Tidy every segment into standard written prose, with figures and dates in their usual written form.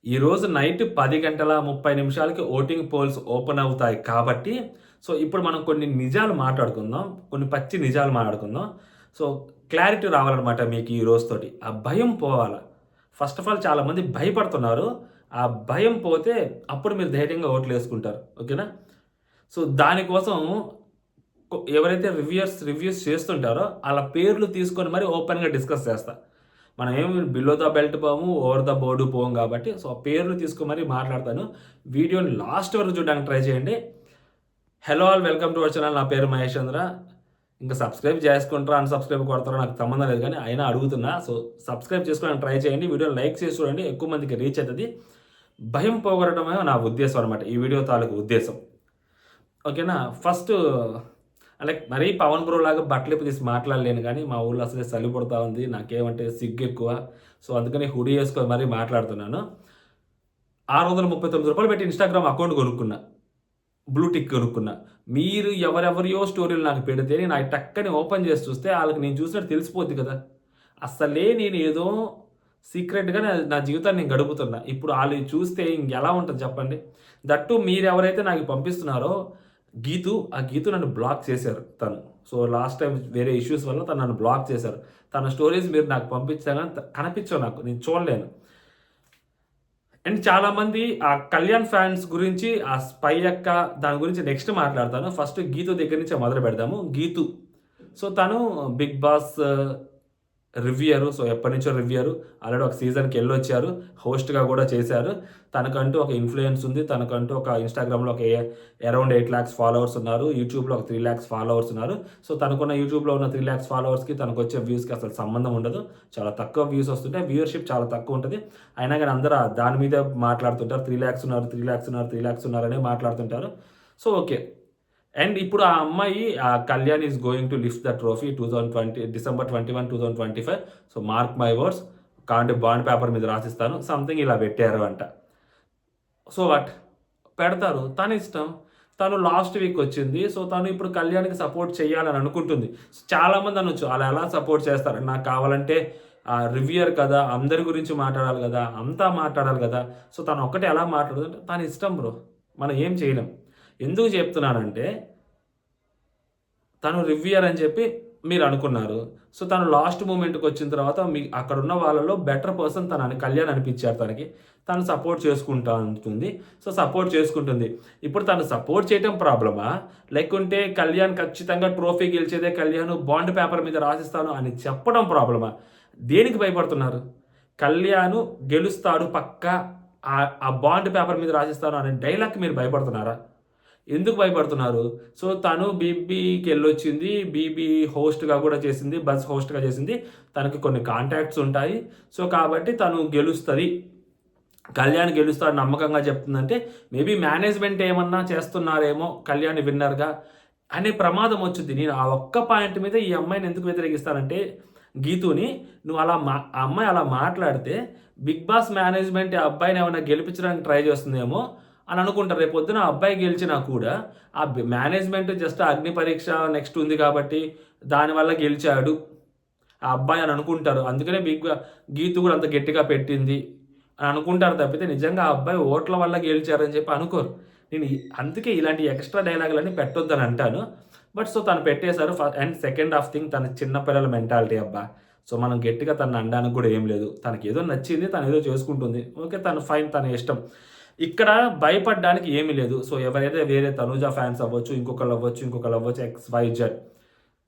ఈరోజు night 10:30 voting poles open అవుతాయి కాబట్టి, సో ఇప్పుడు మనం కొన్ని నిజాలు మాట్లాడుకుందాం. కొన్ని పచ్చి నిజాలు మాట్లాడుకుందాం. సో క్లారిటీ రావాలనమాట మీకు ఈ రోజుతోటి. ఆ భయం పోవాల. ఫస్ట్ ఆఫ్ ఆల్ చాలామంది భయపడుతున్నారు. ఆ భయం పోతే అప్పుడు మీరు ధైర్యంగా ఓట్లేసుకుంటారు. ఓకేనా? సో దానికోసం ఎవరైతే రివ్యూస్ చేస్తుంటారో ఆళ్ళ పేర్లు తీసుకొని మరి ఓపెన్‌గా డిస్కస్ చేస్తా. మనం ఏమి బిలో ద బెల్ట్ పోము, ఓవర్ ద బోర్డ్ పోము కాబట్టి, సో ఆ పేర్లు తీసుకొని మరి మాట్లాడతాను. వీడియోని లాస్ట్ వరకు చూడడానికి ట్రై చేయండి. Hello all welcome to our channel. నా పేరు మహేష్ చంద్ర. ఇంకా సబ్స్క్రైబ్ చేసుకుంటారా, అన్‌సబ్స్క్రైబ్ కొడతారో నాకు సంబంధం లేదు గానీ, అయినా అడుగుతున్నా. సో సబ్స్క్రైబ్ చేసుకోవడానికి ట్రై చేయండి. వీడియోని లైక్ చేసి చూడండి. ఎక్కువ మందికి రీచ్ అయితది. భయం పోగొట్టడమే నా ఉద్దేశం అనమాట. ఈ వీడియో తాలూకు ఉద్దేశం. ఓకేనా? ఫస్ట్ లైక్ మరీ పవన్ బ్రో లాగా బట్టలిప్పి తీసి మాట్లాడలేను గానీ, మా ఊర్లో అసలే చలి పుడతా ఉంది. నాకేమంటే సిగ్గెక్కువ. సో అందుకని హుడీ యేసుకొని మరీ మాట్లాడుతున్నాను. రూ. 639 పెట్టి ఇన్‌స్టాగ్రామ్ అకౌంట్ కొనుక్కున్నా. బ్లూ టిక్ కొనుక్కున్నా. మీరు ఎవరెవరియో స్టోరీలు నాకు పెడితే నేను అయి టక్కని ఓపెన్ చేసి చూస్తే ఆళ్ళకి నేను చూసినట్టు తెలిసిపోద్ది కదా! అస్సలే నేను ఏదో సీక్రెట్‌గా నా జీవితాన్ని నేను గడుపుతున్నా. ఇప్పుడు ఆళ్ళు చూస్తే ఇంకెలా ఉంటది చెప్పండి? దట్ టూ మీరెవరైతే నాకు పంపిస్తున్నారో ఆ గీతు నన్ను బ్లాక్ చేశారు తను. సో లాస్ట్ టైమ్ వేరే ఇష్యూస్ వల్ల తను నన్ను బ్లాక్ చేశారు. తన స్టోరీస్ మీరు నాకు పంపించినా గాని కనిపించవు నాకు. నేను చూడలేను. అండ్ చాలామంది ఆ 'కళ్యాణ్' ఫ్యాన్స్ గురించి, ఆ 'స్పై అక్క' దాని గురించి నెక్స్ట్ మాట్లాడతాను. ఫస్ట్ గీతు దగ్గర నుంచే మొదలు పెడదాము. గీతు. సో తను 'బిగ్ బాస్' రివ్యూయరు. సో ఎప్పటినుంచో రివ్యూయరు. ఆల్రెడీ ఒక సీజన్‌కి ఎళ్ళొచ్చారు. హోస్ట్‌గా కూడా చేశారు. తనకంటూ ఒక ఇన్‌ఫ్లూయెన్స్ ఉంది. తనకంటూ ఒక ఇన్‌స్టాగ్రామ్‌లో ఒక అరౌండ్ 8,00,000 ఫాలోవర్స్ ఉన్నారు. యూట్యూబ్‌లో ఒక 3,00,000 ఫాలోవర్స్ ఉన్నారు. సో తనకున్న యూట్యూబ్‌లో ఉన్న 3,00,000 ఫాలోవర్స్‌కి తనకొచ్చే వ్యూస్‌కి అసలు సంబంధం ఉండదు. చాలా తక్కువ వ్యూస్ వస్తుంటాయి. వ్యూవర్‌షిప్ చాలా తక్కువ ఉంటది. అయినా గాని అందరూ దాని మీదే మాట్లాడుతుంటారు. 3,00,000 ఉన్నారు, 3,00,000 ఉన్నారు, 3,00,000 ఉన్నారనే మాట్లాడుతుంటారు. So okay. అండ్ ఇప్పుడు ఆ అమ్మాయి 'Kalyan is going to lift the trophy 2020 December 21, 2025. So mark my words. కాంటే బాండ్ పేపర్ మీద రాసిస్తాను. సంథింగ్ ఇలా పెట్టారు అంట. So what? పెడతారు. తన ఇష్టం. తను లాస్ట్ వీక్ వచ్చింది. సో తను ఇప్పుడు కళ్యాణ్‌కి సపోర్ట్ చేయాలని అనుకుంటుంది. చాలామంది అనొచ్చు అలా ఎలా సపోర్ట్ చేస్తారు? నాకు కావాలంటే రివ్యూయర్ కదా! అందరి గురించి మాట్లాడాలి గదా! అంతా మాట్లాడాలి గదా! సో తను ఒక్కటే ఎలా మాట్లాడదంటే తన ఇష్టం బ్రో. మనం ఏం చేయలేం. ఎందుకు చెప్తున్నానంటే తను రివ్యూయర్ అని చెప్పి మీరనుకున్నారు. సో, తను లాస్ట్ మూమెంట్‌కొచ్చిన తర్వాత అక్కడున్న వాళ్ళలో బెటర్ పర్సన్ తనని కళ్యాణ్ అనిపిచ్చారు తనకి. తను సపోర్ట్ చేసుకుంటా ఉంటుంది. సో, సపోర్ట్ చేసుకుంటుంది. ఇప్పుడు తను సపోర్ట్ చేయటం ప్రాబ్లమా? లేకుంటే కళ్యాణ్ ఖచ్చితంగా ట్రోఫీ గెలిచేదే కళ్యాణ్ బాండ్ పేపర్ మీద రాసిస్తాను అని చెప్పడం ప్రాబ్లమా? దేనికి భయపడుతున్నారు? కళ్యాణ్ గెలుస్తాడు పక్కా ఆ బాండ్ పేపర్ మీద రాసిస్తాను అనే డైలాగ్‌కి మీరు భయపడుతున్నారా? ఎందుకు భయపడుతున్నారు? సో, తను బీబీకెళ్ళొచ్చింది. బీబీ హోస్ట్‌గా గూడా చేసింది. బజ్ హోస్ట్‌గా చేసింది. తనకి కొన్ని కాంటాక్ట్స్ ఉంటాయి. సో, కాబట్టి తను గెలుస్తది. కళ్యాణ్ గెలుస్తాడని నమ్మకంగా చెప్తుందంటే, మేబీ మేనేజ్‌మెంట్ ఏమన్నా చేస్తున్నారేమో కళ్యాణ్ విన్నర్‌గా అనే ప్రమాదం ఒచ్చుద్ది. నేను ఆ ఒక్క పాయింట్ మీద ఈ అమ్మాయిని ఎందుకు వ్యతిరేకిస్తానంటే, గీతుని నువ్వు ఆ అమ్మాయి అలా మాట్లాడితే, బిగ్ బాస్ మేనేజ్‌మెంట్ ఆ అబ్బాయిని ఏమన్నా గెలిపించడానికి ట్రై చేస్తుందేమో అని అనుకుంటారు. రేపొద్దున ఆ అబ్బాయి గెలిచినా కూడా, మేనేజ్‌మెంట్ జస్ట్ అగ్ని పరీక్ష నెక్స్ట్ ఉంది కాబట్టి, దానివల్ల గెలిచాడు ఆ అబ్బాయి అని అనుకుంటారు. అందుకనే గీతు కూడా అంత గట్టిగా పెట్టింది అని అనుకుంటారు తప్పితే, నిజంగా ఆ అబ్బాయి ఓట్ల వల్ల గెలిచారని చెప్పి అనుకోరు. అందుకే ఇలాంటి ఎక్స్‌ట్రా డైలాగులన్నీ పెట్టొద్దని అంటాను. బట్ సో తను పెట్టేశారు. అండ్ సెకండ్ హాఫ్ థింగ్ తన చిన్న పిల్లల మెంటాలిటీ అబ్బా! సో మనం గట్టిగా తనని అనడానికి కూడా ఏం లేదు. తనకేదో నచ్చింది. తనేదో చేసుకుంటుంది. ఓకే. తను ఫైన్. తన ఇష్టం. ఇక్కడ భయపడడానికి ఏమీ లేదు. సో ఎవరైతే వేరే తనూజ ఫ్యాన్స్ అవ్వచ్చు, ఇంకొకళ్ళవ్వచ్చు ఎక్స్, వై, జెడ్.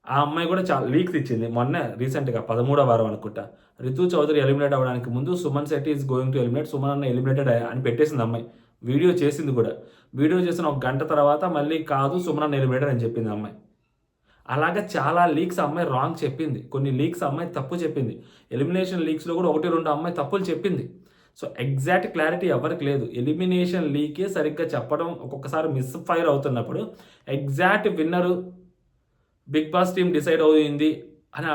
ఆ అమ్మాయి కూడా చాలా లీక్స్ ఇచ్చింది. మొన్నే రీసెంట్‌గా 13వ వారం అనుకుంటా. రితు చౌదరి ఎలిమినేట్ అవ్వడానికి ముందు Suman Shetty is going to eliminate. Suman అన్న ఎలిమినేటెడ్ అని పెట్టేసింది అమ్మాయి. వీడియో చేసింది కూడా. వీడియో చేసిన ఒక గంట తర్వాత మళ్ళీ కాదు సుమన్ అన్న ఎలిమినేటెడ్ అని చెప్పింది ఆ అమ్మాయి. అలాగా చాలా లీక్స్ ఆ అమ్మాయి రాంగ్ చెప్పింది. కొన్ని లీక్స్ ఆ అమ్మాయి తప్పు చెప్పింది. ఎలిమినేషన్ లీక్స్‌లో కూడా 1, 2 అమ్మాయి తప్పులు చెప్పింది. సో, ఎగ్జాక్ట్ క్లారిటీ ఎవ్వరికి లేదు. ఎలిమినేషన్ లీకే సరిగ్గా చెప్పడం ఒక్కొక్కసారి మిస్ ఫైర్ అవుతున్నప్పుడు, ఎగ్జాక్ట్ విన్నరు బిగ్ బాస్ టీమ్ డిసైడ్ అయింది అని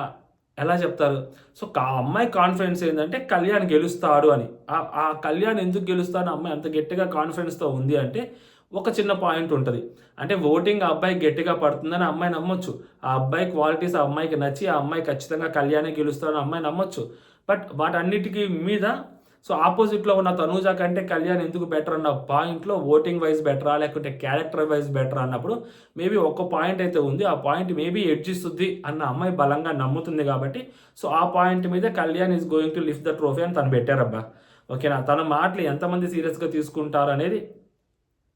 ఎలా చెప్తారు? సో, ఆ అమ్మాయి కాన్ఫిడెన్స్ ఏందంటే కళ్యాణ్ గెలుస్తాడు అని. ఆ కళ్యాణ్ ఎందుకు గెలుస్తాడని అమ్మాయి అంత గట్టిగా కాన్ఫిడెన్స్‌తో ఉంది అంటే, ఒక చిన్న పాయింట్ ఉంటది. అంటే ఓటింగ్ ఆ అబ్బాయికి గట్టిగా పడుతుందని ఆ అమ్మాయి నమ్మొచ్చు. ఆ అబ్బాయి క్వాలిటీస్ ఆ అమ్మాయికి నచ్చి, ఆ అమ్మాయి ఖచ్చితంగా కళ్యాణే గెలుస్తాడని ఆ అమ్మాయి నమ్మొచ్చు. బట్ వాటన్నిటికి మీద సో ఆపోజిట్లో ఉన్న తనూజ కంటే కళ్యాణ్ ఎందుకు బెటర్ అన్న పాయింట్లో ఓటింగ్ వైజ్ బెటరా లేకుంటే క్యారెక్టర్ వైజ్ బెటరా అన్నప్పుడు మేబీ ఒక పాయింట్ అయితే ఉంది. ఆ పాయింట్ మేబీ ఎడ్జ్ ఇస్తుంది అన్న అమ్మాయి బలంగా నమ్ముతుంది కాబట్టి సో ఆ పాయింట్ మీద Kalyan is going to lift the trophy అని తను పెట్టారబ్బా. ఓకేనా, తన మాటలు ఎంతమంది సీరియస్గా తీసుకుంటారు అనేది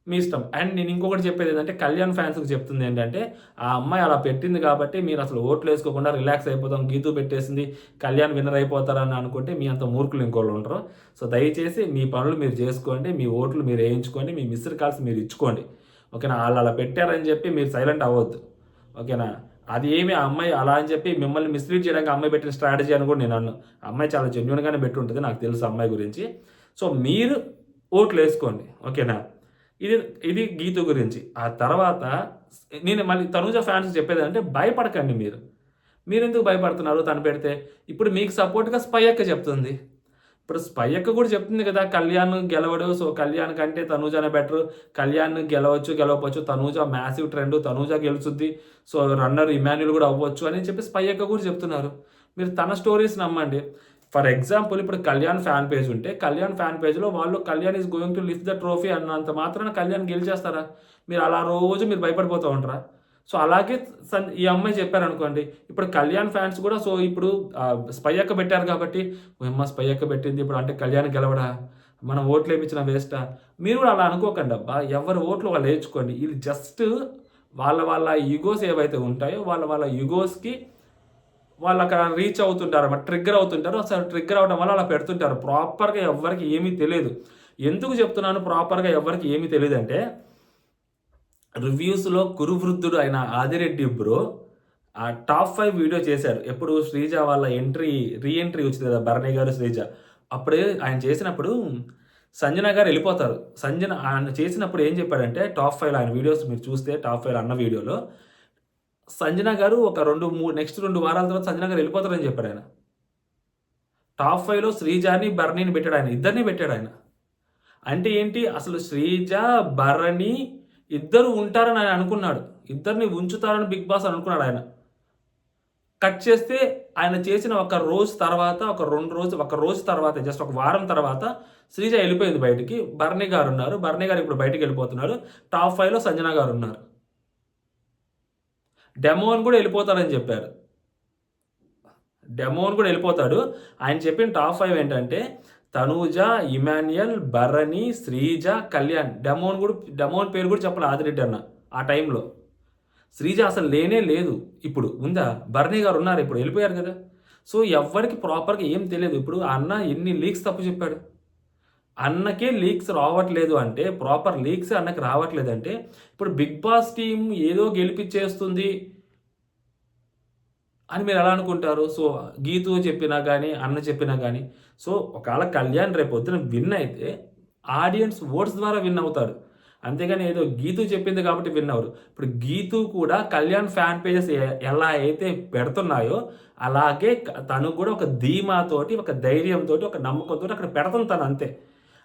మీ ఇష్టం. అండ్ నేను ఇంకొకటి చెప్పేది ఏంటంటే కళ్యాణ్ ఫ్యాన్స్కి చెప్తుంది ఏంటంటే ఆ అమ్మాయి అలా పెట్టింది కాబట్టి మీరు అసలు ఓట్లు వేసుకోకుండా రిలాక్స్ అయిపోతాం, గీతూ పెట్టేసింది కళ్యాణ్ విన్నర్ అయిపోతారని అనుకుంటే మీ అంత మూర్ఖులు ఇంకోళ్ళు ఉండరు. సో దయచేసి మీ పనులు మీరు చేసుకోండి, మీ ఓట్లు మీరు వేయించుకోండి, మీ మిస్డ్ కాల్స్ మీరు ఇచ్చుకోండి. ఓకేనా, వాళ్ళు అలా పెట్టారని చెప్పి మీరు సైలెంట్ అవ్వద్దు. ఓకేనా, అది ఏమి ఆ అమ్మాయి అలా అని చెప్పి మిమ్మల్ని మిస్లీడ్ చేయడానికి అమ్మాయి పెట్టిన స్ట్రాటజీ అని కూడా నేను అన్ను. అమ్మాయి చాలా జెన్యున్గానే పెట్టి ఉంటుంది, నాకు తెలుసు అమ్మాయి గురించి. సో మీరు ఓట్లు వేసుకోండి. ఓకేనా, ఇది ఇది గీతు గురించి. ఆ తర్వాత నేను మళ్ళీ తనూజ ఫ్యాన్స్ చెప్పేది అంటే భయపడకండి మీరు. మీరెందుకు భయపడుతున్నారు తను పెడితే? ఇప్పుడు మీకు సపోర్ట్గా స్పై అక్క చెప్తుంది. ఇప్పుడు స్పై అక్క కూడా చెప్తుంది కదా కళ్యాణ్ గెలవడు, సో కళ్యాణ్ కంటే తనూజనే బెటర్, కళ్యాణ్ గెలవచ్చు గెలవవచ్చు, తనూజ మ్యాసివ్ ట్రెండ్, తనూజ గెలుచుద్ది, సో రన్నర్ ఇమాన్యుల్ కూడా అవ్వచ్చు అని చెప్పి స్పై అక్క కూడా చెప్తున్నారు. మీరు తన స్టోరీస్ నమ్మండి. ఫర్ ఎగ్జాంపుల్ ఇప్పుడు కళ్యాణ్ ఫ్యాన్ పేజ్ ఉంటే కళ్యాణ్ ఫ్యాన్ పేజ్లో వాళ్ళు Kalyan is going to lift the trophy అన్నంత మాత్రాన కళ్యాణ్ గెలిచేస్తారా? మీరు అలా రోజు మీరు భయపడిపోతూ ఉంటారా? సో అలాగే ఈ అమ్మాయి చెప్పారనుకోండి, ఇప్పుడు కళ్యాణ్ ఫ్యాన్స్ కూడా సో ఇప్పుడు స్పై అక్క పెట్టారు కాబట్టి అమ్మ స్పై అక్క పెట్టింది ఇప్పుడు అంటే కళ్యాణ్ గెలవడా, మనం ఓట్లు వేయించిన వేస్టా? మీరు కూడా అలా అనుకోకండి అబ్బా, ఎవరి ఓట్లు వాళ్ళు వేయించుకోండి. ఇది జస్ట్ వాళ్ళ వాళ్ళ ఈగోస్ ఏవైతే ఉంటాయో వాళ్ళ వాళ్ళ ఈగోస్కి వాళ్ళు అక్కడ రీచ్ అవుతుంటారు అన్నమాట, ట్రిగ్గర్ అవుతుంటారు. అసలు ట్రిగ్గర్ అవ్వడం వల్ల అలా పెడుతుంటారు. ప్రాపర్గా ఎవరికి ఏమీ తెలియదు. ఎందుకు చెప్తున్నాను ప్రాపర్గా ఎవరికి ఏమీ తెలియదు అంటే రివ్యూస్లో కురువృద్ధుడు అయిన ఆదిరెడ్డి బ్రో ఆ టాప్ 5 వీడియో చేశారు. ఎప్పుడు శ్రీజ వాళ్ళ రీఎంట్రీ వచ్చింది కదా, భరణి గారు శ్రీజ. అప్పుడే ఆయన చేసినప్పుడు సంజన గారు వెళ్ళిపోతారు. ఆయన చేసినప్పుడు ఏం చెప్పాడంటే టాప్ 5 ఆయన వీడియోస్ మీరు చూస్తే టాప్ 5 అన్న వీడియోలో సంజన గారు ఒక నెక్స్ట్ 2 వారాల తర్వాత సంజన గారు వెళ్ళిపోతారని చెప్పాడు ఆయన. టాప్ 5లో శ్రీజాని భరణిని పెట్టాడు ఆయన, ఇద్దరిని పెట్టాడు ఆయన. అంటే ఏంటి, అసలు శ్రీజ భరణి ఇద్దరు ఉంటారని ఆయన అనుకున్నాడు, ఇద్దరిని ఉంచుతారని బిగ్ బాస్ అనుకున్నాడు ఆయన. కట్ చేస్తే ఆయన చేసిన ఒక రోజు తర్వాత ఒక రోజు తర్వాత జస్ట్ ఒక వారం తర్వాత శ్రీజ వెళ్ళిపోయింది బయటికి. భరణి గారు ఉన్నారు, భరణి గారు ఇప్పుడు బయటికి వెళ్ళిపోతున్నారు. టాప్ 5లో సంజన గారు ఉన్నారు. డెమోన్ కూడా వెళ్ళిపోతాడని చెప్పారు. డెమోన్ కూడా వెళ్ళిపోతాడు. ఆయన చెప్పిన టాప్ 5 ఏంటంటే తనూజ, ఇమాన్యుయల్, భరణి, శ్రీజ, కళ్యాణ్. డెమోన్ పేరు కూడా చెప్పాలి ఆదిరెడ్డి అన్న. ఆ టైంలో శ్రీజ అసలు లేనే లేదు. ఇప్పుడు ఉందా? భరణి గారు ఉన్నారు, ఇప్పుడు వెళ్ళిపోయారు కదా. సో ఎవ్వరికి ప్రాపర్గా ఏం తెలియదు. ఇప్పుడు అన్న ఎన్ని లీక్స్ తప్పు చెప్పాడు. అన్నకే లీక్స్ రావట్లేదు అంటే, ప్రాపర్ లీక్స్ అన్నకి రావట్లేదు అంటే ఇప్పుడు బిగ్ బాస్ టీం ఏదో గెలిపించేస్తుంది అని మీరు ఎలా అనుకుంటారు? సో గీతు చెప్పినా కానీ అన్న చెప్పినా కానీ సో ఒకవేళ కళ్యాణ్ రేపు పొద్దున విన్ అయితే ఆడియన్స్ ఓట్స్ ద్వారా విన్ అవుతాడు, అంతేగాని ఏదో గీతు చెప్పింది కాబట్టి విన్ అవ్వరు. ఇప్పుడు గీతు కూడా కళ్యాణ్ ఫ్యాన్ పేజెస్ ఎలా అయితే పెడుతున్నాయో అలాగే తను కూడా ఒక ధీమాతోటి, ఒక ధైర్యంతో, ఒక నమ్మకంతో అక్కడ పెడతాను తను అంతే.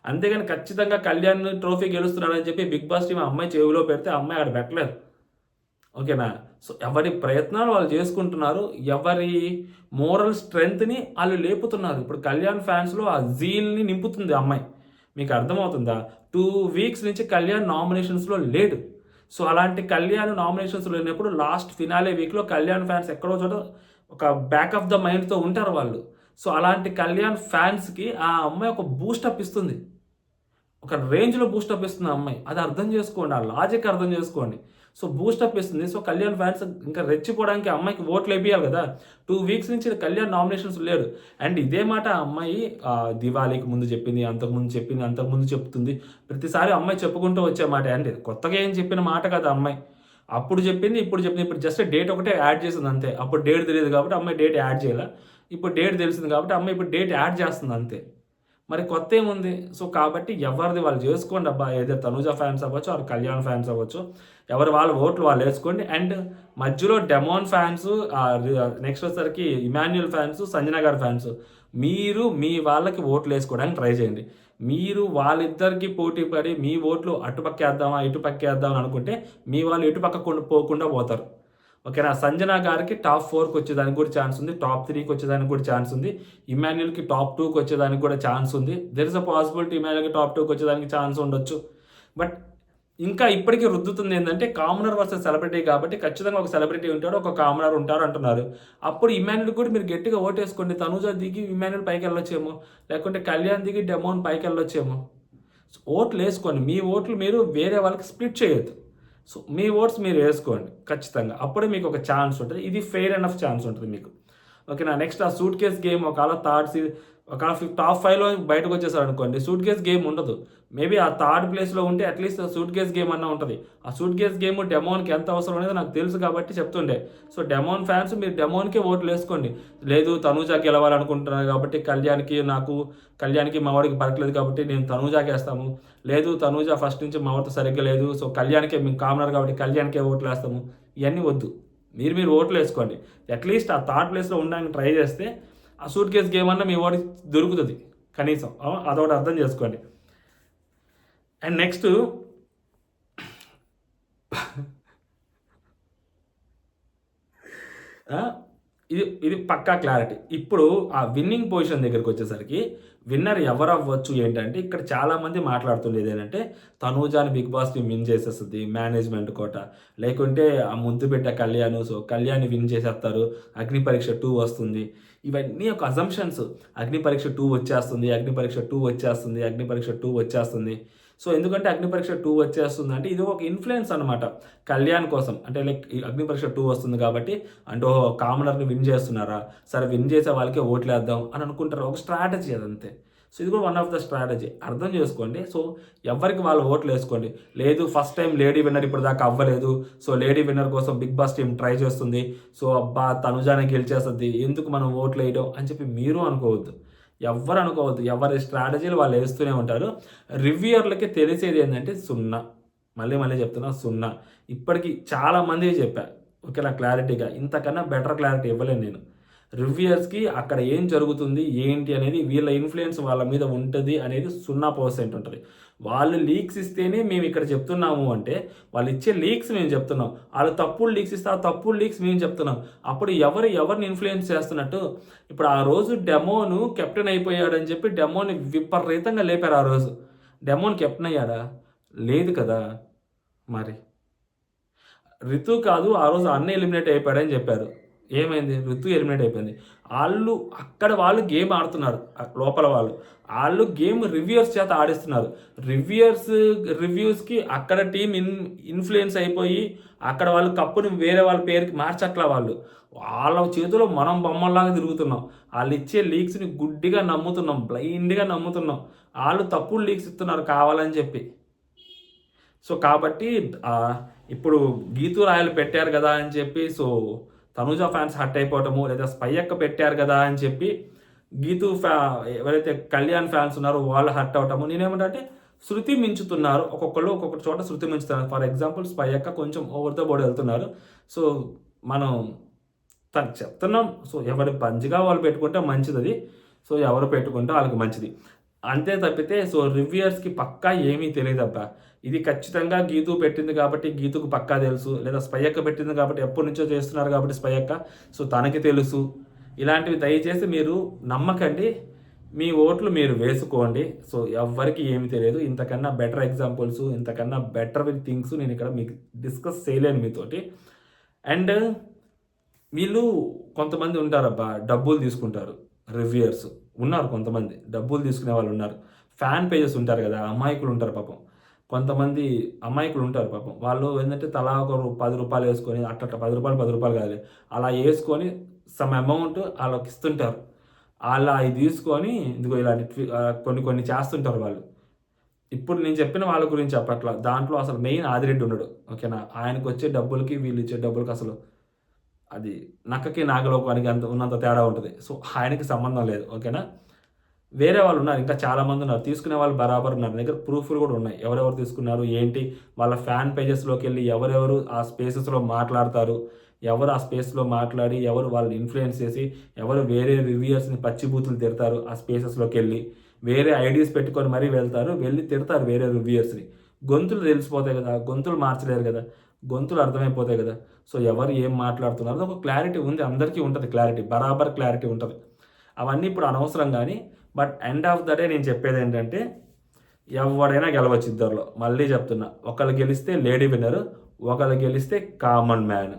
అంతేగాని ఖచ్చితంగా కళ్యాణ్ ట్రోఫీ గెలుస్తున్నాడని చెప్పి బిగ్ బాస్ టీం అమ్మాయి చెవిలో పెడితే అమ్మాయి అక్కడ పెట్టలేదు. ఓకేనా? సో ఎవరి ప్రయత్నాలు వాళ్ళు చేసుకుంటున్నారు, ఎవరి మోరల్ స్ట్రెంగ్త్ని వాళ్ళు లేపుతున్నారు. ఇప్పుడు కళ్యాణ్ ఫ్యాన్స్లో ఆ జీల్ని నింపుతుంది అమ్మాయి. మీకు అర్థమవుతుందా? 2 వీక్స్ నుంచి కళ్యాణ్ నామినేషన్స్లో లేడు. సో అలాంటి కళ్యాణ్ నామినేషన్స్లో లేనప్పుడు లాస్ట్ ఫినాలే వీక్లో కళ్యాణ్ ఫ్యాన్స్ ఎక్కడో చోట ఒక బ్యాక్ ఆఫ్ ద మైండ్తో ఉంటారు వాళ్ళు. సో అలాంటి కళ్యాణ్ ఫ్యాన్స్కి ఆ అమ్మాయి ఒక బూస్టప్ ఇస్తుంది, ఒక రేంజ్లో బూస్టప్ ఇస్తుంది ఆ అమ్మాయి. అది అర్థం చేసుకోండి, ఆ లాజిక్ అర్థం చేసుకోండి. సో బూస్టప్ ఇస్తుంది. సో కళ్యాణ్ ఫ్యాన్స్ ఇంకా రెచ్చిపోవడానికి అమ్మాయికి ఓట్లు వేపియాలి కదా. 2 వీక్స్ నుంచి కళ్యాణ్ నామినేషన్స్ లేడు. అండ్ ఇదే మాట ఆ అమ్మాయి దివాళీకి ముందు చెప్పింది, అంతకుముందు చెప్తుంది. ప్రతిసారి అమ్మాయి చెప్పుకుంటూ వచ్చే మాట. అండ్ కొత్తగా ఏం చెప్పిన మాట కదా అమ్మాయి. అప్పుడు చెప్పింది, ఇప్పుడు జస్ట్ డేట్ ఒకటే యాడ్ చేసింది అంతే. అప్పుడు డేట్ తెలియదు కాబట్టి అమ్మాయి డేట్ యాడ్ చేయాలి. ఇప్పుడు డేట్ తెలిసింది కాబట్టి అమ్మాయి ఇప్పుడు డేట్ యాడ్ చేస్తుంది అంతే. మరి కొత్త ఏముంది? సో కాబట్టి ఎవరిది వాళ్ళు చేసుకోండి అబ్బా. ఏదో తనూజ ఫ్యాన్స్ అవ్వచ్చు, ఆర్ కళ్యాణ్ ఫ్యాన్స్ అవ్వచ్చు, ఎవరు వాళ్ళ ఓట్లు వాళ్ళు వేసుకోండి. అండ్ మధ్యలో డెమోన్ ఫ్యాన్స్, నెక్స్ట్ వచ్చేసరికి ఇమాన్యుయల్ ఫ్యాన్స్, సంజన గారి ఫ్యాన్స్, మీరు మీ వాళ్ళకి ఓట్లు వేసుకోవడానికి ట్రై చేయండి. మీరు వాళ్ళిద్దరికి పోటీ పడి మీ ఓట్లు అటుపక్కేద్దామా ఇటుపక్కేద్దామని అనుకుంటే మీ వాళ్ళు ఇటుపక్క పోకుండా పోతారు. ఓకేనా. సంజన గారికి టాప్ 4కి వచ్చేదానికి కూడా ఛాన్స్ ఉంది. టాప్ 3కి వచ్చేదానికి కూడా ఛాన్స్ ఉంది. ఇమాన్యుయల్‌కి టాప్ 2కి వచ్చేదానికి కూడా ఛాన్స్ ఉంది. దేర్ ఇస్ అ పాసిబిలిటీ ఇమాన్యుయల్‌కి టాప్ 2కి వచ్చేదానికి ఛాన్స్ ఉండొచ్చు. బట్ ఇంకా ఇప్పటికీ రుద్దుతుంది ఏంటంటే కామనర్ వర్సెస్ సెలబ్రిటీ కాబట్టి ఖచ్చితంగా ఒక సెలబ్రిటీ ఉంటాడు, ఒక కామనర్ ఉంటారు అంటున్నారు. అప్పుడు ఇమాన్యుయల్ కూడా మీరు గట్టిగా ఓటేసుకోండి. తనూజ దిగి ఇమాన్యుయల్ పైకి వెళ్ళొచ్చేమో, లేకుంటే కళ్యాణ్ దిగి డెమోన్ పైకి వెళ్ళొచ్చేమో. ఓట్లు వేసుకోండి. మీ ఓట్లు మీరు వేరే వాళ్ళకి స్ప్లిట్ చేయొద్దు. సో మీ ఓట్స్ మీరు వేసుకోండి ఖచ్చితంగా. అప్పుడే మీకు ఒక ఛాన్స్ ఉంటుంది. ఇది ఫెయిర్ ఎనఫ్ ఛాన్స్ ఉంటుంది మీకు. ఓకేనా. నెక్స్ట్ ఆ సూట్ కేస్ గేమ్ ఒకవేళ ఒకవేళ టాప్ 5లో బయటకు వచ్చేసారు అనుకోండి, సూట్ కేస్ గేమ్ ఉండదు. మేబీ ఆ థర్డ్ ప్లేస్లో ఉంటే అట్లీస్ట్ సూట్ కేస్ గేమ్ అన్న ఉంటుంది. ఆ సూట్ కేస్ గేమ్ డెమోన్కి ఎంత అవసరం అనేది నాకు తెలుసు కాబట్టి చెప్తుండే. సో డెమోన్ ఫ్యాన్స్ మీరు డెమోన్కే ఓట్లు వేసుకోండి. లేదు తనూజా గెలవాలనుకుంటున్నారు కాబట్టి కళ్యాణ్కి మా వాడికి పరకలేదు కాబట్టి నేను తనూజాకి వేస్తాము. లేదు తనూజా ఫస్ట్ నుంచి మా వాడితో సరిగ్గా లేదు, సో కళ్యాణ్కే మేము కామనర్ కాబట్టి కళ్యాణ్కే ఓట్లు వేస్తాము. ఇవన్నీ వద్దు. మీరు ఓట్లు వేసుకోండి. అట్లీస్ట్ ఆ థర్డ్ ప్లేస్లో ఉండడానికి ట్రై చేస్తే ఆ సూట్ కేస్ గేమ్ అన్నా మీ వాడికి దొరుకుతుంది కనీసం. అదొకటి అర్థం చేసుకోండి. అండ్ నెక్స్ట్ ఇది పక్కా క్లారిటీ. ఇప్పుడు ఆ విన్నింగ్ పొజిషన్ దగ్గరికి వచ్చేసరికి విన్నర్ ఎవరు అవ్వచ్చు ఏంటంటే ఇక్కడ చాలామంది మాట్లాడుతుండేది ఏంటంటే తనూజాని బిగ్ బాస్ టీమ్ విన్ చేసేస్తుంది మేనేజ్మెంట్ కోట, లేకుంటే ఆ ముద్దు బిడ్డ కళ్యాణ్, సో కళ్యాణ్ విన్ చేసేస్తారు, అగ్ని పరీక్ష 2 వస్తుంది. ఇవన్నీ ఒక అజంప్షన్స్. అగ్ని పరీక్ష 2 వచ్చేస్తుంది, అగ్ని పరీక్ష 2 వచ్చేస్తుంది, అగ్ని పరీక్ష 2 వచ్చేస్తుంది. సో ఎందుకంటే అగ్ని పరీక్ష 2 వచ్చేస్తుంది అంటే ఇది ఒక ఇన్ఫ్లుయెన్స్ అనమాట కళ్యాణ్ కోసం. అంటే లైక్ అగ్ని పరీక్ష 2 వస్తుంది కాబట్టి అంటే కామనర్ని విన్ చేస్తున్నారా, సరే విన్ చేసే వాళ్ళకే ఓట్లేద్దాం అని అనుకుంటారు. ఒక స్ట్రాటజీ అదంతే. సో ఇది కూడా వన్ ఆఫ్ ద స్ట్రాటజీ. అర్థం చేసుకోండి. సో ఎవరికి వాళ్ళు ఓట్లు వేసుకోండి. లేదు ఫస్ట్ టైం లేడీ విన్నర్ ఇప్పుడు దాకా అవ్వలేదు, సో లేడీ విన్నర్ కోసం బిగ్ బాస్ టీం ట్రై చేస్తుంది, సో అబ్బా తనుజానే గెలిచేస్తుంది ఎందుకు మనం ఓట్లు వేయడం అని చెప్పి మీరు అనుకోవద్దు. ఎవరు అనుకోవద్దు. ఎవరి స్ట్రాటజీలు వాళ్ళు వేస్తూనే ఉంటారు. రివ్యూయర్లకి తెలిసేది ఏంటంటే 0. మళ్ళీ చెప్తున్నా 0. ఇప్పటికీ చాలామంది చెప్పా ఓకేనా క్లారిటీగా. ఇంతకన్నా బెటర్ క్లారిటీ ఇవ్వలేను నేను. రివ్యూయర్స్కి అక్కడ ఏం జరుగుతుంది ఏంటి అనేది వీళ్ళ ఇన్ఫ్లుయెన్స్ వాళ్ళ మీద ఉంటుంది అనేది 0% ఉంటుంది. వాళ్ళు లీక్స్ ఇస్తేనే మేము ఇక్కడ చెప్తున్నాము అంటే వాళ్ళు ఇచ్చే లీక్స్ మేము చెప్తున్నాం. వాళ్ళు తప్పుడు లీక్స్ ఇస్తే ఆ తప్పుడు లీక్స్ మేము చెప్తున్నాం. అప్పుడు ఎవరిని ఇన్ఫ్లుయెన్స్ చేస్తున్నట్టు. ఇప్పుడు ఆ రోజు డెమోను కెప్టెన్ అయిపోయాడని చెప్పి డెమోని విపరీతంగా లేపారు. ఆ రోజు డెమోన్ కెప్టెన్ అయ్యాడా? లేదు కదా. మరి రితు కాదు ఆ రోజు అన్న ఎలిమినేట్ అయిపోయాడని చెప్పారు. ఏమైంది? ఋతు ఎలిమినేట్ అయిపోయింది. వాళ్ళు గేమ్ ఆడుతున్నారు లోపల వాళ్ళు గేమ్ రివ్యూయర్స్ చేత ఆడిస్తున్నారు. రివ్యూస్కి అక్కడ టీం ఇన్ఫ్లుయెన్స్ అయిపోయి అక్కడ వాళ్ళు కప్పుని వేరే వాళ్ళ పేరుకి మార్చట్లా. వాళ్ళ చేతిలో మనం బొమ్మల్లాగా తిరుగుతున్నాం. వాళ్ళు ఇచ్చే లీక్స్ని గుడ్డిగా నమ్ముతున్నాం, బ్లైండ్గా నమ్ముతున్నాం. వాళ్ళు తప్పుడు లీక్స్ ఇస్తున్నారు కావాలని చెప్పి. సో కాబట్టి ఇప్పుడు గీతూ రాయలు పెట్టారు కదా అని చెప్పి సో తనూజా ఫ్యాన్స్ హర్ట్ అయిపోవటము, లేదా స్పై అక్క పెట్టారు కదా అని చెప్పి ఎవరైతే కళ్యాణ్ ఫ్యాన్స్ ఉన్నారో వాళ్ళు హర్ట్ అవటము. నేనేమంటే శృతి మించుతున్నారు. ఒక్కొక్క చోట శృతి మించుతున్నారు. ఫర్ ఎగ్జాంపుల్ స్పై అక్క కొంచెం ఓవర్తో బోర్డు వెళ్తున్నారు. సో మనం తనకు చెప్తున్నాం. సో ఎవరి పంచిగా వాళ్ళు పెట్టుకుంటే మంచిది అది. సో ఎవరు పెట్టుకుంటే వాళ్ళకి మంచిది అంతే తప్పితే సో రివ్యూయర్స్కి పక్కా ఏమీ తెలియదబ్బా. ఇది ఖచ్చితంగా గీతు పెట్టింది కాబట్టి గీతుకు పక్కా తెలుసు, లేదా స్పై అక్క పెట్టింది కాబట్టి ఎప్పటి నుంచో చేస్తున్నారు కాబట్టి స్పై అక్క సో తనకి తెలుసు. ఇలాంటివి దయచేసి మీరు నమ్మకండి. మీ ఓట్లు మీరు వేసుకోండి. సో ఎవ్వరికి ఏమి తెలియదు. ఇంతకన్నా బెటర్ ఎగ్జాంపుల్స్, ఇంతకన్నా బెటర్ థింగ్స్ నేను ఇక్కడ మీకు డిస్కస్ చేయలేను మీతోటి. అండ్ వీళ్ళు కొంతమంది ఉంటారబ్బా, డబ్బులు తీసుకుంటారు. రివ్యూయర్స్ ఉన్నారు, కొంతమంది డబ్బులు తీసుకునే వాళ్ళు ఉన్నారు. ఫ్యాన్ పేజెస్ ఉంటారు కదా, అమాయకులు ఉంటారు పాపం. కొంతమంది అమాయకులు ఉంటారు పాపం. వాళ్ళు ఏంటంటే తలా ఒక 10 రూపాయలు వేసుకొని అట్లా 10 రూపాయలు కాదు, అలా వేసుకొని సమ్ అమౌంట్ వాళ్ళకి ఇస్తుంటారు. అలా అవి తీసుకొని ఇదిగో ఇలాంటి కొన్ని చేస్తుంటారు వాళ్ళు. ఇప్పుడు నేను చెప్పిన వాళ్ళ గురించి చెప్పట్లా. దాంట్లో అసలు మెయిన్ ఆదిరెడ్డి ఉన్నాడు ఓకేనా. ఆయనకు వచ్చే డబ్బులకి వీళ్ళు ఇచ్చే డబ్బులకి అసలు అది నక్కకి నాగలోకానికి ఉన్నంత తేడా ఉంటుంది. సో ఆయనకి సంబంధం లేదు ఓకేనా. వేరే వాళ్ళు ఉన్నారు, ఇంకా చాలామంది ఉన్నారు. తీసుకునే వాళ్ళు బరాబర్ ఉన్నారు. దగ్గర ప్రూఫ్లు కూడా ఉన్నాయి ఎవరెవరు తీసుకున్నారు ఏంటి. వాళ్ళ ఫ్యాన్ పేజెస్లోకి వెళ్ళి ఎవరెవరు ఆ స్పేసెస్లో మాట్లాడతారు, ఎవరు ఆ స్పేస్లో మాట్లాడి ఎవరు వాళ్ళని ఇన్ఫ్లుయెన్స్ చేసి ఎవరు వేరే రివ్యూయర్స్ని పచ్చిబూతులు తిడతారు. ఆ స్పేసెస్లోకి వెళ్ళి వేరే ఐడీస్ పెట్టుకొని మరీ వెళ్ళి తిడతారు వేరే రివ్యూయర్స్ని. గొంతులు తెలిసిపోతాయి కదా, గొంతులు మార్చలేరు కదా. గొంతులు అర్థమైపోతాయి కదా. సో ఎవరు ఏం మాట్లాడుతున్నారో ఒక క్లారిటీ ఉంది, అందరికీ ఉంటుంది క్లారిటీ, బరాబర్ క్లారిటీ ఉంటుంది. అవన్నీ ఇప్పుడు అనవసరం కానీ, but end of the day నేను చెప్పేది ఏంటంటే ఎవడైనా గెలవచ్చు ఇద్దరిలో. మళ్ళీ చెప్తున్నా, ఒకళ్ళు గెలిస్తే లేడీ విన్నర్, ఒకళ్ళు గెలిస్తే కామన్ మ్యాన్.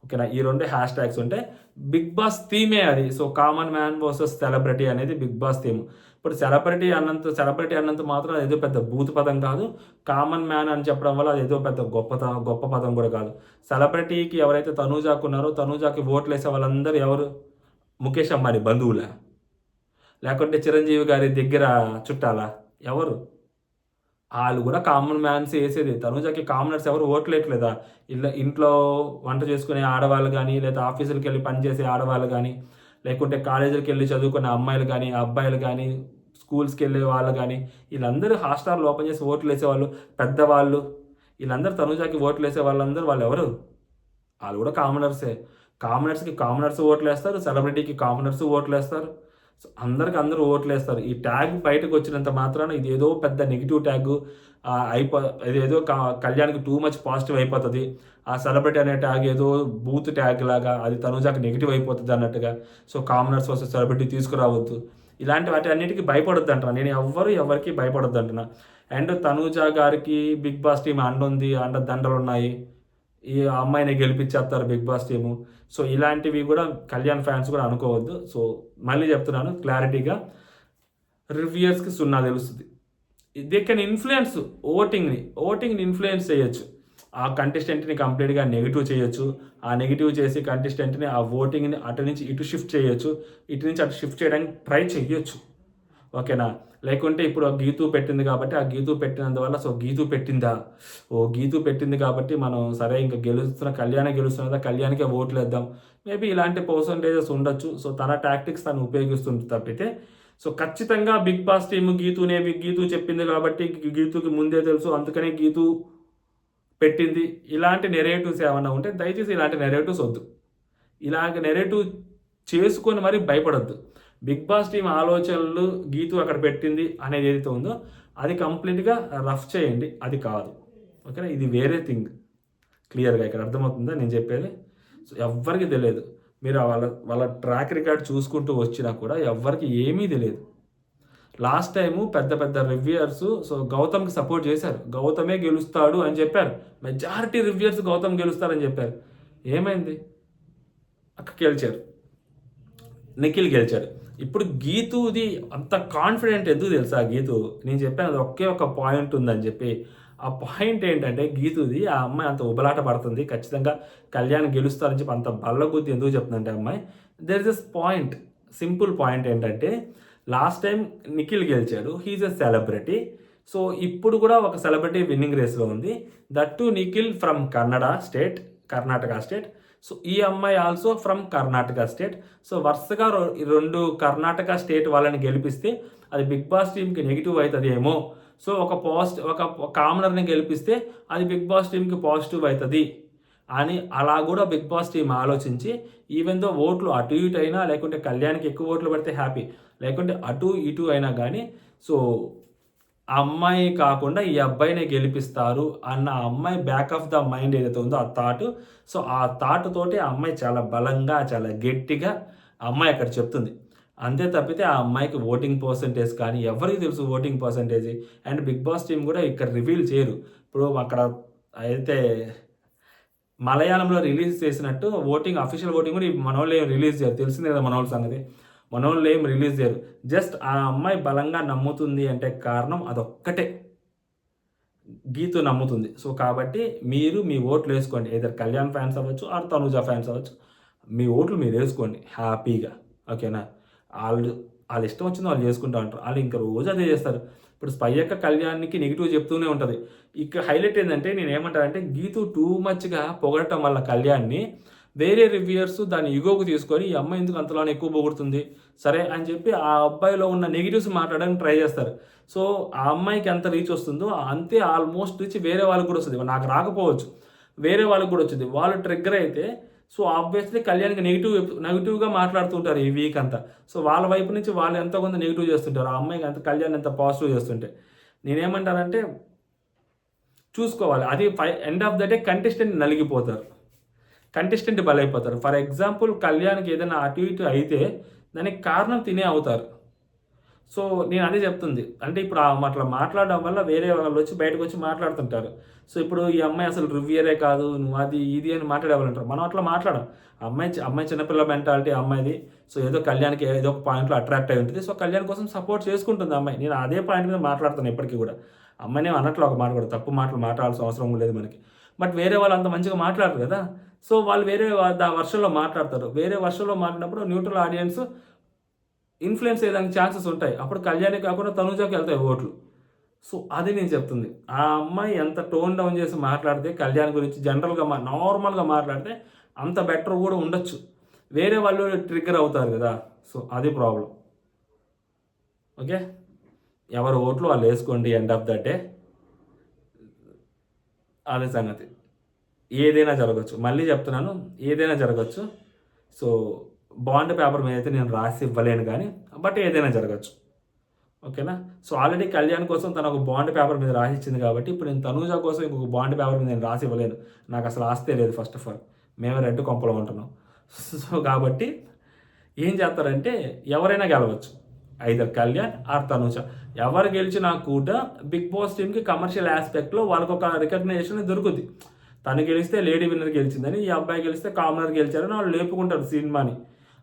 ఓకేనా, ఈ 2 హ్యాష్ ట్యాగ్స్ ఉంటాయి. బిగ్ బాస్ థీమే అది. So common man versus celebrity అనేది బిగ్ బాస్ థీమ్. ఇప్పుడు సెలబ్రిటీ అన్నంత మాత్రం ఏదో పెద్ద బూత్ పదం కాదు. కామన్ మ్యాన్ అని చెప్పడం వల్ల అది ఏదో పెద్ద గొప్ప పదం కూడా కాదు. సెలబ్రిటీకి ఎవరైతే తనూజాకు ఉన్నారో, తనూజాకి ఓట్లు వేసే వాళ్ళందరూ ఎవరు? ముఖేష్ అంబానీ బంధువులా, లేకుంటే చిరంజీవి గారి దగ్గర చుట్టాలా? ఎవరు? వాళ్ళు కూడా కామన్ మ్యాన్స్ వేసేది. తనూజకి కామనర్స్ ఎవరు ఓట్లేయట్లేదా? ఇంట్లో వంట చేసుకునే ఆడవాళ్ళు కానీ, లేదా ఆఫీసులకు వెళ్ళి పనిచేసే ఆడవాళ్ళు కానీ, లేకుంటే కాలేజీలకు వెళ్ళి చదువుకునే అమ్మాయిలు కానీ, అబ్బాయిలు కానీ, స్కూల్స్కి వెళ్ళే వాళ్ళు కానీ, వీళ్ళందరూ హాట్‌స్టార్‌లు ఓపెన్ చేసి ఓట్లు వేసేవాళ్ళు, పెద్దవాళ్ళు. వీళ్ళందరూ తనూజకి ఓట్లు వేసే వాళ్ళందరూ వాళ్ళు ఎవరు? వాళ్ళు కూడా కామనర్సే. కామనర్స్‌కి కామనర్స్ ఓట్లేస్తారు, సెలబ్రిటీకి కామనర్స్ ఓట్లేస్తారు. సో అందరికి అందరూ ఓట్లేస్తారు. ఈ ట్యాగ్ బయటకు వచ్చినంత మాత్రాన ఇదేదో పెద్ద నెగిటివ్ ట్యాగ్ ఇదేదో కళ్యాణ్‌కి టూ మచ్ పాజిటివ్ అయిపోతది. ఆ సెలబ్రిటీ అనే ట్యాగ్ ఏదో బూత్ ట్యాగ్ లాగా అది తనూజాకి నెగిటివ్ అయిపోతది అన్నట్టుగా. సో కామనర్స్ వర్సెస్ సెలబ్రిటీ తీసుకురావద్దు. ఇలాంటి వాటి అన్నిటికి భయపడొద్దు అంటున్నా. నేను ఎవరికి భయపడొద్దు అంటున్నా. అండ్ తనూజ గారికి బిగ్ బాస్ టీమ్ అండుంది, దండలున్నాయి. ఈ అమ్మాయిని గెలిపించేస్తారు బిగ్ బాస్ టీము. సో ఇలాంటివి కూడా కళ్యాణ్ ఫ్యాన్స్ కూడా అనుకోవద్దు. సో మళ్ళీ చెప్తున్నాను క్లారిటీగా, రివ్యూయర్స్కి 0 తెలుస్తుంది. దే కెన్ ఇన్ఫ్లుయెన్స్ ఓటింగ్ని ఇన్ఫ్లుయెన్స్ చేయొచ్చు. ఆ కంటెస్టెంట్ని కంప్లీట్గా నెగిటివ్ చేయొచ్చు. ఆ నెగిటివ్ చేసి కంటెస్టెంట్ని ఆ ఓటింగ్ని అటు నుంచి ఇటు షిఫ్ట్ చేయొచ్చు, ఇటు నుంచి అటు షిఫ్ట్ చేయడానికి ట్రై చేయొచ్చు. ఓకేనా, లేకుంటే ఇప్పుడు గీతూ పెట్టింది కాబట్టి ఆ గీతూ పెట్టినందువల్ల సో గీతూ పెట్టిందా, గీతూ పెట్టింది కాబట్టి మనం సరే ఇంకా కళ్యాణే గెలుస్తున్నదా, కళ్యాణ్కే ఓట్లు వేద్దాం, మేబీ ఇలాంటి పర్సంటేజెస్ ఉండొచ్చు. సో తన టాక్టిక్స్ తను ఉపయోగిస్తుంది తప్పితే, సో ఖచ్చితంగా బిగ్ బాస్ టీమ్ గీతూ చెప్పింది కాబట్టి గీతూకి ముందే తెలుసు అందుకనే గీతూ పెట్టింది, ఇలాంటి నెరేటివ్స్ ఏమన్నా ఉంటే దయచేసి ఇలాంటి నెరేటివ్స్ వద్దు. ఇలాంటి నెరేటివ్ చేసుకొని మరి భయపడొద్దు. బిగ్ బాస్ టీం ఆలోచనలు గీతూ అక్కడ పెట్టింది అనేది ఏదైతే ఉందో అది కంప్లీట్గా రఫ్ చేయండి, అది కాదు. ఓకేనా, ఇది వేరే థింగ్. క్లియర్గా ఇక్కడ అర్థమవుతుందా నేను చెప్పేది? సో ఎవ్వరికి తెలియదు. మీరు వాళ్ళ ట్రాక్ రికార్డ్ చూసుకుంటూ వచ్చినా కూడా ఎవ్వరికి ఏమీ తెలియదు. లాస్ట్ టైము పెద్ద రివ్యూయర్స్ సో గౌతమ్కి సపోర్ట్ చేశారు, గౌతమే గెలుస్తాడు అని చెప్పారు. మెజారిటీ రివ్యూయర్స్ గౌతమ్ గెలుస్తారని చెప్పారు. ఏమైంది? గెలిచారు, నిఖిల్ గెలిచాడు. ఇప్పుడు గీతూది అంత కాన్ఫిడెంట్ ఎందుకు తెలుసా? గీతూ నేను చెప్పాను అది ఒకే ఒక పాయింట్ ఉందని చెప్పి. ఆ పాయింట్ ఏంటంటే గీతూది, ఆ అమ్మాయి అంత ఉబలాట పడుతుంది ఖచ్చితంగా కళ్యాణ్ గెలుస్తారని చెప్పి అంత బల్లగుద్ది ఎందుకు చెప్తుందంటే అమ్మాయి, there is this point, simple point ఏంటంటే లాస్ట్ టైం నిఖిల్ గెలిచాడు, హీఈస్ ఎ సెలబ్రిటీ. సో ఇప్పుడు కూడా ఒక సెలబ్రిటీ విన్నింగ్ రేస్లో ఉంది, that to Nikhil from Karnataka state. So ఈ అమ్మాయి also from Karnataka state. So వరుసగా 2 కర్ణాటక స్టేట్ వాళ్ళని గెలిపిస్తే అది బిగ్ బాస్ టీంకి నెగిటివ్ అవుతుంది ఏమో. సో ఒక కామనర్ని గెలిపిస్తే అది బిగ్ బాస్ టీంకి పాజిటివ్ అవుతుంది అని అలా కూడా బిగ్ బాస్ టీం ఆలోచించి, ఈవెన్ దో ఓట్లు అటు ఇటు అయినా, లేకుంటే కళ్యాణ్కి ఎక్కువ ఓట్లు పడితే హ్యాపీ, లేకుంటే అటు ఇటు అయినా కానీ సో ఆ అమ్మాయి కాకుండా ఈ అబ్బాయినే గెలిపిస్తారు అన్న అమ్మాయి బ్యాక్ ఆఫ్ ద మైండ్ ఏదైతే ఉందో ఆ థాట్. సో ఆ థాట్ తోటి ఆ అమ్మాయి చాలా బలంగా చాలా గట్టిగా ఆ అమ్మాయి అక్కడ చెప్తుంది. అంతే తప్పితే ఆ అమ్మాయికి ఓటింగ్ పర్సంటేజ్ కానీ ఎవరికి తెలుసు voting percentage. And Bigg Boss team కూడా ఇక్కడ రివీల్ చేయరు. ఇప్పుడు అక్కడ అయితే మలయాళంలో రిలీజ్ చేసినట్టు అఫీషియల్ ఓటింగ్ కూడా మనోళ్ళు ఏం రిలీజ్ చేయరు, తెలిసిందే కదా మనోళ్ళ సంగతి. మనోళ్ళు ఏం రిలీజ్ చేయరు. జస్ట్ ఆ అమ్మాయి బలంగా నమ్ముతుంది అంటే కారణం అదొక్కటే, గీతు నమ్ముతుంది. సో కాబట్టి మీరు మీ ఓట్లు వేసుకోండి, ఏదర్ కళ్యాణ్ ఫ్యాన్స్ అవ్వచ్చు ఆర్ తనుజ ఫ్యాన్స్ అవ్వచ్చు, మీ ఓట్లు మీరు వేసుకోండి హ్యాపీగా. ఓకేనా, వాళ్ళు ఇష్టం వచ్చింది వాళ్ళు చేసుకుంటూ ఉంటారు. వాళ్ళు ఇంకా రోజు అదే చేస్తారు. ఇప్పుడు స్పై యొక్క కళ్యాణ్కి నెగిటివ్ చెప్తూనే ఉంటుంది. ఇక్కడ హైలైట్ ఏంటంటే నేను ఏమంటానంటే గీతు టూ మచ్గా పొగడటం వల్ల కళ్యాణ్ని వేరే రివ్యూయర్స్ దాన్ని ఇగోకు తీసుకొని ఈ అమ్మాయి ఎందుకు అంతలోనే ఎక్కువ పొగుడుతుంది సరే అని చెప్పి ఆ అబ్బాయిలో ఉన్న నెగిటివ్స్ మాట్లాడడానికి ట్రై చేస్తారు. సో ఆ అమ్మాయికి ఎంత రీచ్ వస్తుందో అంతే ఆల్మోస్ట్ రీచ్ వేరే వాళ్ళకి కూడా వస్తుంది. నాకు రాకపోవచ్చు, వేరే వాళ్ళకి కూడా వచ్చింది. వాళ్ళు ట్రిగ్గర్ అయితే సో ఆబ్వియస్లీ కళ్యాణ్కి నెగిటివ్గా మాట్లాడుతుంటారు ఈ వీక్ అంతా. సో వాళ్ళ వైపు నుంచి వాళ్ళు ఎంతో కొంత నెగిటివ్ చేస్తుంటారు, ఆ అమ్మాయికి అంత కళ్యాణ్ ఎంత పాజిటివ్ చేస్తుంటే. నేనేమంటానంటే చూసుకోవాలి. అది end of the day contestant నలిగిపోతారు. కంటెస్టెంట్ బలైపోతారు. ఫర్ ఎగ్జాంపుల్ కళ్యాణ్‌కి ఏదైనా అటు ఇటు అయితే దానికి కారణం తినే అవుతారు. సో, నేను అదే చెప్తుంది. అంటే ఇప్పుడు అట్లా మాట్లాడడం వల్ల వేరే వాళ్ళొచ్చి బయటకొచ్చి మాట్లాడుతుంటారు. సో, ఇప్పుడు ఈ అమ్మాయి అసలు రివ్యూయరే కాదు, నువ్వు అది ఇది అని మాట్లాడే వాళ్ళుంటారు. మనం అట్లా మాట్లాడం. అమ్మాయి చిన్నపిల్ల మెంటాలిటీ అమ్మాయిది. సో, ఏదో కళ్యాణ్‌కి ఏదో ఒక పాయింట్‌లో అట్రాక్ట్ అయి ఉంటది. సో, కళ్యాణ్ కోసం సపోర్ట్ చేసుకుంటుంది ఆ అమ్మాయి. నేను అదే పాయింట్ మీద మాట్లాడుతాను ఎప్పటికి గూడా. అమ్మాయినేమి అనట్లే ఒక మాట కూడా. తప్పు మాటలు మాట్లాడాల్సిన అవసరం లేదు మనకి. బట్ వేరే వాళ్ళు అంత మంచిగా మాట్లాడరు కదా! సో, వాళ్ళు వేరే వర్షన్‌లో మాట్లాడతారు. వేరే వర్షన్‌లో మాట్లాడినప్పుడు న్యూట్రల్ ఆడియన్స్ ఇన్‌ఫ్లుయెన్స్ అయ్యేదానికి ఛాన్సెస్ ఉంటాయి. అప్పుడు కళ్యాణే కాకుండా తనూజకి ఎళ్తాయి ఓట్లు. సో, అది నేను చెప్తుంది. ఆ అమ్మాయి ఎంత టోన్ డౌన్ చేసి మాట్లాడితే కళ్యాణ్ గురించి జనరల్‌గా నార్మల్‌గా మాట్లాడితే అంత బెటర్ కూడా ఉండొచ్చు. వేరే వాళ్ళు ట్రిగ్గర్ అవుతారు కదా! సో, అది ప్రాబ్లమ్. ఓకే. ఎవరి ఓట్లు వాళ్ళు ఏసుకోండి ఎండ్ ఆఫ్ ద డే. అదే సంగతి. ఏదైనా జరగొచ్చు. మళ్ళీ చెప్తున్నాను ఏదైనా జరగొచ్చు. సో, బాండ్ పేపర్ మీదైతే నేను రాసి ఇవ్వలేను గానీ, బట్ ఏదైనా జరగొచ్చు. ఓకేనా? సో, ఆల్రెడీ కళ్యాణ్ కోసం తను ఒక బాండ్ పేపర్ మీద రాసిచ్చింది కాబట్టి, ఇప్పుడు నేను తనూజ కోసం ఇంకొక బాండ్ పేపర్ మీద నేను రాసి ఇవ్వలేను. నాకసలు ఆస్తే లేదు ఫస్ట్ ఆఫ్ ఆల్. మేమే రెంట్ కొంపలో ఉంటున్నాం. సో, కాబట్టి ఏం చేస్తారంటే ఎవరైనా గెలవచ్చు. Either Kalyan or Tanuja. ఎవరు గెలిచినా కూడా బిగ్ బాస్ టీమ్‌కి కమర్షియల్ యాస్పెక్ట్‌లో వాళ్ళకొక రికగ్నిషన్ దొరుకుద్ది. తను గెలిస్తే లేడీ విన్నర్ గెలిచిందని, ఈ అబ్బాయి గెలిస్తే కామనర్ గెలిచారని వాళ్ళు లేపుకుంటారు సినిమాని.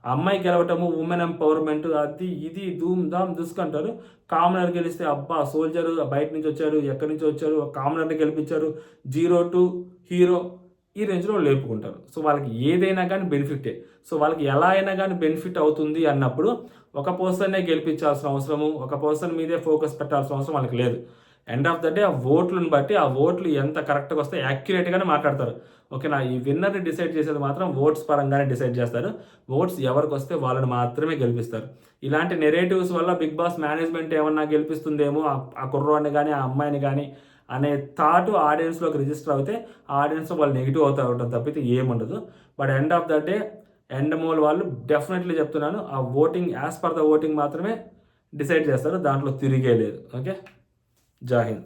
అమ్మాయి గెలవటము, ఉమెన్ ఎంపవర్‌మెంట్ అది ఇది ధూమ్ ధామ్ దుస్కంటారు. కామనర్ గెలిస్తే అబ్బా! సోల్జర్ బయట నుంచి వచ్చాడు, ఎక్కడి నుంచో వచ్చాడు, కామనర్‌ని గెలిపించారు. 0-2 హీరో ఈ రేంజ్‌లో లేపుకుంటారు. సో, వాళ్ళకి ఏదైనా గానీ బెనిఫిట్టే. సో, వాళ్ళకి ఎలా అయినా గానీ బెనిఫిట్ అవుతుంది అన్నప్పుడు ఒక పర్సన్‌నే గెలిపించాల్సిన అవసరము, ఒక పర్సన్ మీదే ఫోకస్ పెట్టాల్సిన అవసరం వాళ్ళకి లేదు. ఎండ్ ఆఫ్ ద డే ఆ ఓట్లను బట్టి ఆ ఓట్లు ఎంత కరెక్ట్‌గా వస్తాయి యాక్యురేట్‌గానే మాట్లాడతారు. ఓకేనా? ఈ విన్నర్‌ని డిసైడ్ చేసేది మాత్రం ఓట్స్ పరంగానే డిసైడ్ చేస్తారు. ఓట్స్ ఎవరికొస్తే వాళ్ళని మాత్రమే గెలిపిస్తారు. ఇలాంటి నెరేటివ్స్ వల్ల బిగ్ బాస్ మేనేజ్మెంట్ ఏమన్నా గెలిపిస్తుందేమో ఆ కుర్రోడిని గానీ, ఆ అమ్మాయిని గానీ అనే థాట్ ఆడియన్స్‌లోకి రిజిస్టర్ అవుతే ఆడియన్స్ వాళ్ళు నెగెటివ్ అవుతా ఉంటారు తప్పితే ఏముండదు. But end of the day Endemol వాళ్ళు డెఫినెట్‌లీ చెప్తున్నాను. ఆ voting as per the voting మాత్రమే డిసైడ్ చేస్తారు. దాంట్లో తిరిగే లేదు. ఓకే. జై హింద్.